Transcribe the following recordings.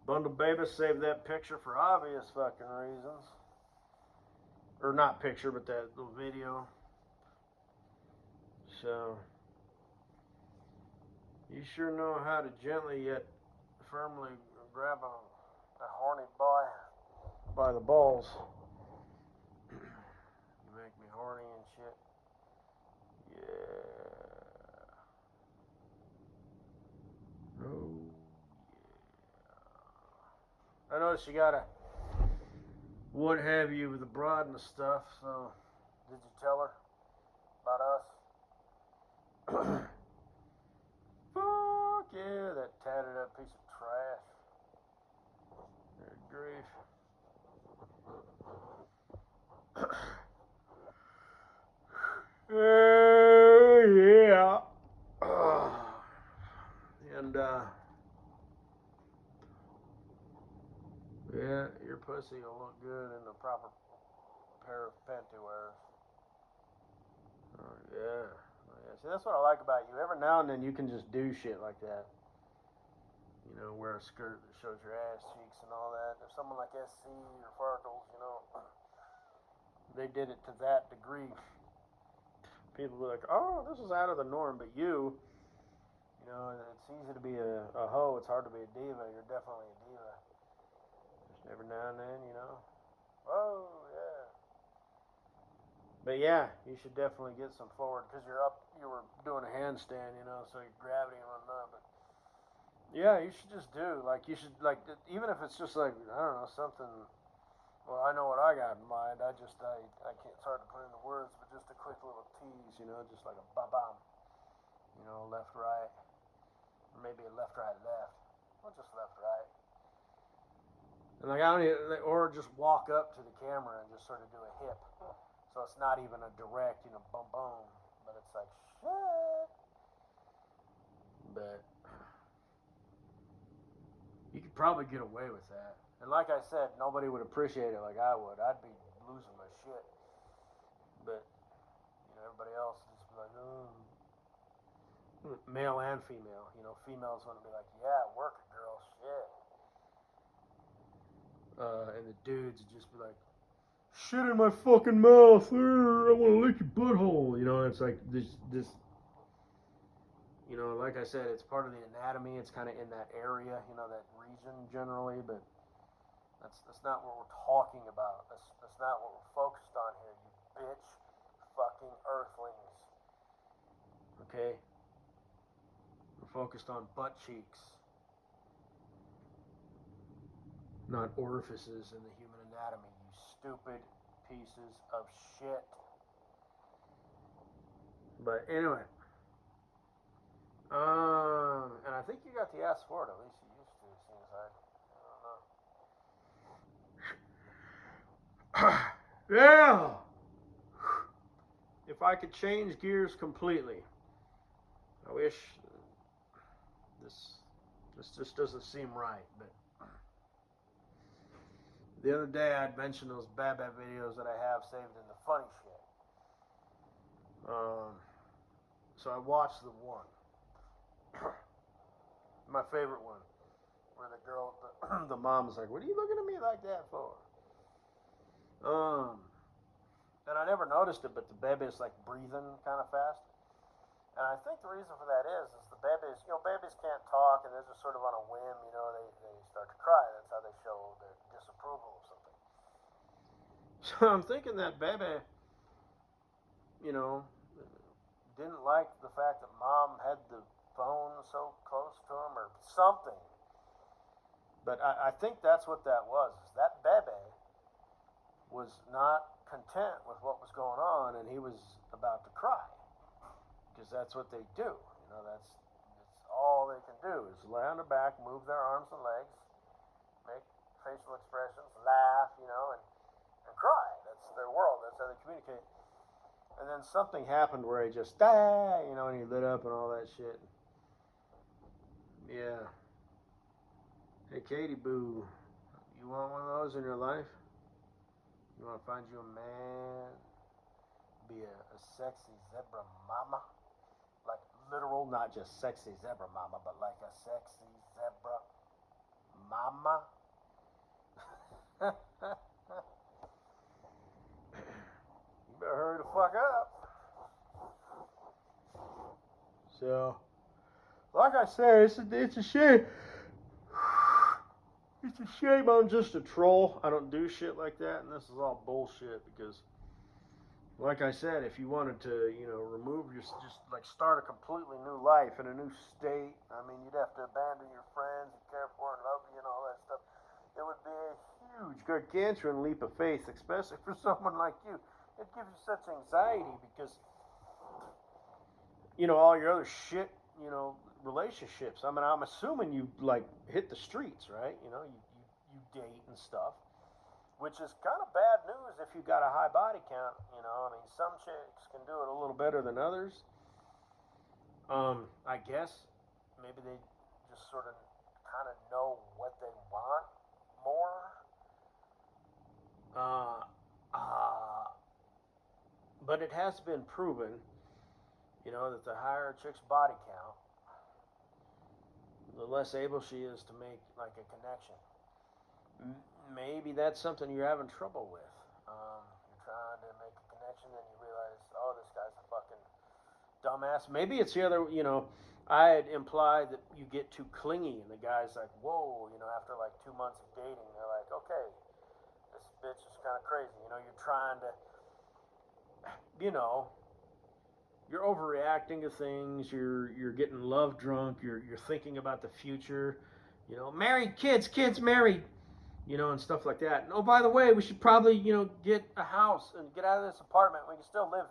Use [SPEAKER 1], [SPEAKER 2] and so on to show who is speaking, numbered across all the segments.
[SPEAKER 1] Bundle Baby saved that picture for obvious fucking reasons. Or not picture, but that little video. So, you sure know how to gently yet firmly grab a horny boy by the balls. You make me horny and shit. Yeah. Oh, yeah. I noticed you got a what have you with the broad and the stuff, so did you tell her about us? Fuck yeah, that tatted up piece of trash. Good grief. Yeah. And, yeah, your pussy will look good in the proper pair of panty wears. Oh, yeah. Oh, yeah. See, that's what I like about you. Every now and then you can just do shit like that. You know, wear a skirt that shows your ass cheeks and all that. If someone like SC or Farkles, you know, they did it to that degree, people be like, oh, this is out of the norm. But you know, it's easy to be a hoe. It's hard to be a diva. You're definitely a diva. Just every now and then, you know. Oh, yeah. But yeah, you should definitely get some forward because you were doing a handstand, you know, so your gravity and whatnot. But yeah, you should just do, like, you should, like, even if it's just like, I don't know, something. Well, I know what I got in mind. I can't, it's hard to put into words, but just a quick little tease, you know, just like a ba-bam, you know, left, right, or maybe a left, right, left, or just left, right. And like, I don't even, or just walk up to the camera and just sort of do a hip. So it's not even a direct, you know, boom, boom, but it's like, shit. But you could probably get away with that. And like I said, nobody would appreciate it like I would. I'd be losing my shit. But, you know, everybody else would just be like, oh. Male and female. You know, females want to be like, yeah, work it, girl, shit. And the dudes would just be like, shit in my fucking mouth. I want to lick your butthole. You know, it's like this. You know, like I said, it's part of the anatomy. It's kind of in that area, you know, that region generally. But that's not what we're talking about. That's not what we're focused on here, you bitch, fucking earthlings. Okay, we're focused on butt cheeks, not orifices in the human anatomy. You stupid pieces of shit. But anyway, and I think you got the ass for it. At least you used to. Seems like I don't know. Yeah. If I could change gears completely, I wish this this just doesn't seem right. But the other day I'd mentioned those Baba videos that I have saved in the funny shit. So I watched the one, my favorite one, where the girl, the mom was like, "What are you looking at me like that for?" Um, and I never noticed it, but the baby is like breathing kind of fast. And I think the reason for that is the babies, you know, babies can't talk and they're just sort of on a whim, you know, they start to cry. That's how they show their disapproval of something. So I'm thinking that baby, you know, didn't like the fact that mom had the phone so close to him or something. But I think that's what that was. Is that baby was not content with what was going on and he was about to cry. Because that's what they do. You know, that's all they can do is lay on their back, move their arms and legs, make facial expressions, laugh, you know, and cry. That's their world. That's how they communicate. And then something happened where he just died, you know, and he lit up and all that shit. Yeah. Hey, Katie Boo, you want one of those in your life? You want to find you a man, be a sexy zebra mama? Like literal, not not just sexy zebra mama, but like a sexy zebra mama. You better hurry the fuck up. So, like I said, it's a shame. It's a shame I'm just a troll. I don't do shit like that, and this is all bullshit because, like I said, if you wanted to, remove your, just like start a completely new life in a new state, I mean, you'd have to abandon your friends you care for and love you and all that stuff. It would be a huge gargantuan leap of faith, especially for someone like you. It gives you such anxiety because, all your other shit, relationships. I mean, I'm assuming you like hit the streets, right? You date and stuff, which is kind of bad news if you got a high body count. I mean, some chicks can do it a little better than others. I guess maybe they just sort of kind of know what they want more. Uh, uh, but it has been proven, that the higher a chick's body count, the less able she is to make like a connection. Maybe that's something you're having trouble with. You're trying to make a connection, and you realize, oh, this guy's a fucking dumbass. Maybe it's the other. I had implied that you get too clingy, and the guy's like, whoa. After like 2 months of dating, they're like, okay, this bitch is kind of crazy. You're trying to, you're overreacting to things. You're getting love drunk. You're thinking about the future. Married, kids married. And stuff like that. And oh, by the way, we should probably get a house and get out of this apartment. We can still live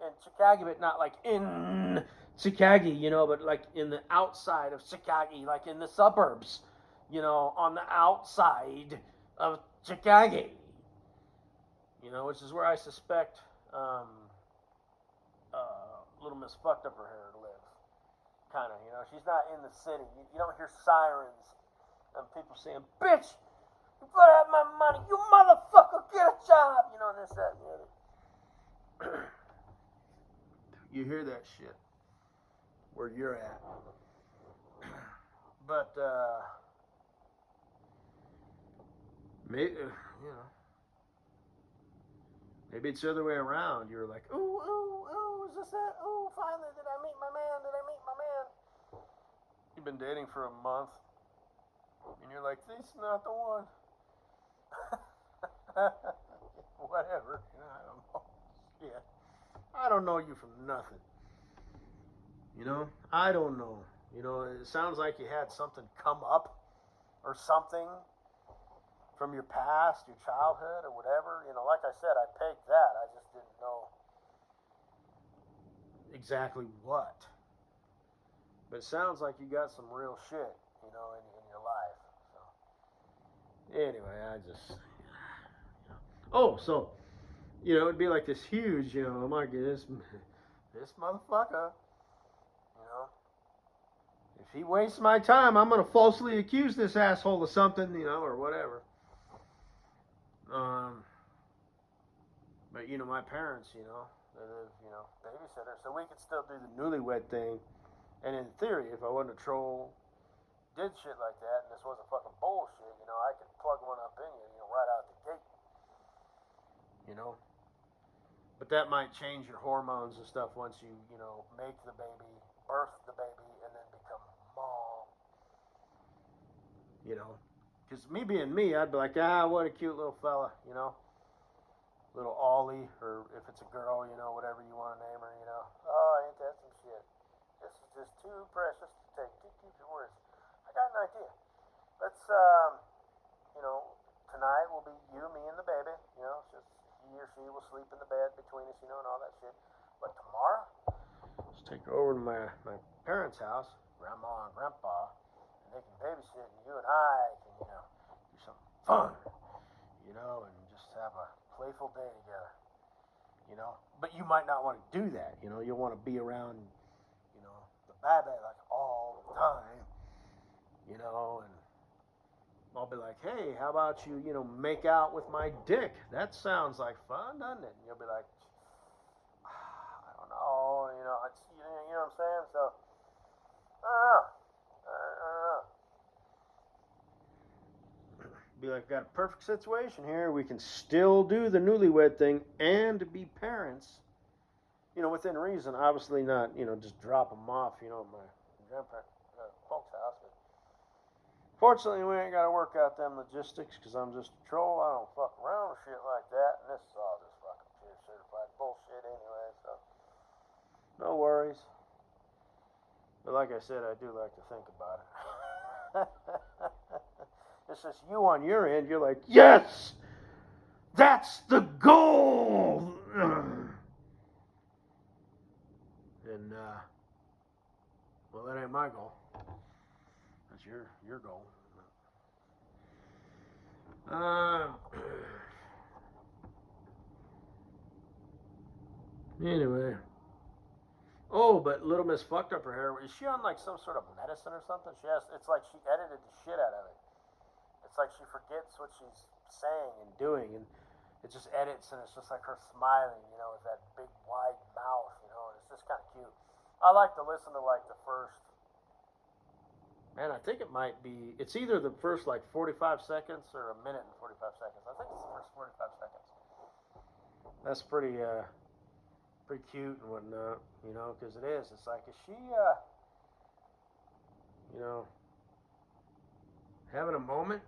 [SPEAKER 1] in Chicago, but not like in Chicago, but like in the outside of Chicago, like in the suburbs, on the outside of Chicago. Which is where I suspect little Miss Fucked Up Her Hair lives. Kind of, she's not in the city. You don't hear sirens and people saying, bitch, you better have my money, you motherfucker, get a job, and this, that, and the other. You hear that shit where you're at. But, maybe, maybe it's the other way around. You're like, ooh, is this it? Ooh, finally, did I meet my man? You've been dating for a month, and you're like, this is not the one. Whatever. I don't know. Yeah. I don't know you from nothing. I don't know. It sounds like you had something come up or something from your past, your childhood, or whatever. Like I said, I pegged that. I just didn't know exactly what. But it sounds like you got some real shit, in your life. So, anyway, I just. Oh, so, it'd be like this huge, oh my goodness, this motherfucker, if he wastes my time, I'm going to falsely accuse this asshole of something, or whatever. But, my parents, they live, babysitter, so we could still do the newlywed thing. And in theory, if I wasn't a troll, did shit like that, and this wasn't fucking bullshit, I could plug one up in you, right out the gate. But that might change your hormones and stuff once you, make the baby, birth the baby, and then become mom. Because me being me, I'd be like, what a cute little fella, little Ollie, or if it's a girl, whatever you want to name her, oh, ain't that some shit. This is just too precious to take. Keep your words. I got an idea. Let's, tonight will be you, me, and the baby. Just he or she will sleep in the bed between us, and all that shit. But tomorrow, let's take her over to my parents' house, Grandma and Grandpa, and they can babysit, and you and I can, do something fun, and just have a playful day together, But you might not want to do that, You'll want to be around, the baby like all the time, and I'll be like, hey, how about you, make out with my dick? That sounds like fun, doesn't it? And you'll be like, I don't know, it's, you know what I'm saying? So be like, got a perfect situation here. We can still do the newlywed thing and be parents, within reason. Obviously not, just drop them off, at my grandparents' folks' house. But fortunately, we ain't got to work out them logistics because I'm just a troll. I don't fuck around with shit like that. And this is all just fucking pure certified bullshit anyway, so no worries. But like I said, I do like to think about it. It's just you on your end, you're like, yes! That's the goal! And, well, that ain't my goal. That's your goal. Anyway. Oh, but Little Miss fucked up her hair. Is she on like some sort of medicine or something? It's like she edited the shit out of it. It's like she forgets what she's saying and doing, and it just edits, and it's just like her smiling, with that big wide mouth, and it's just kind of cute. I like to listen to like the first. Man, I think it might be. It's either the first like 45 seconds or a minute and 45 seconds. I think it's the first 45 seconds. That's pretty cute and whatnot, because it is. It's like, is she, having a moment?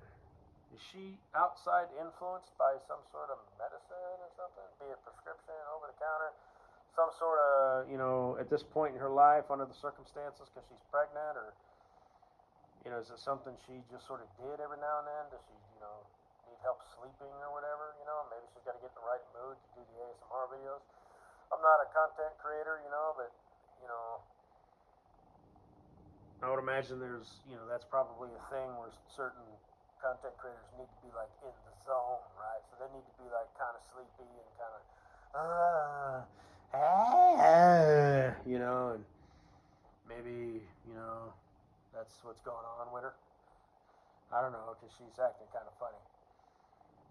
[SPEAKER 1] Is she outside influenced by some sort of medicine or something? Be it prescription, over the counter, some sort of, at this point in her life, under the circumstances, because she's pregnant, or, is it something she just sort of did every now and then? Does she, need help sleeping or whatever? Maybe she's got to get in the right mood to do the ASMR videos. I'm not a content creator, but, I would imagine there's, that's probably a thing where certain content creators need to be like in the zone, right? So they need to be like kind of sleepy and kind of, and maybe, that's what's going on with her. I don't know, because she's acting kind of funny,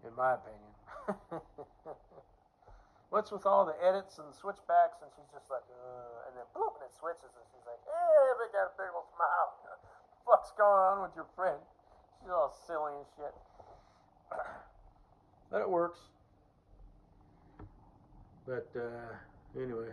[SPEAKER 1] in my opinion. What's with all the edits and switchbacks, and she's just like, and then boom, and it switches, and she's like, hey, they got a big old smile. What's going on with your friend? She's all silly and shit. But it works. But, anyway.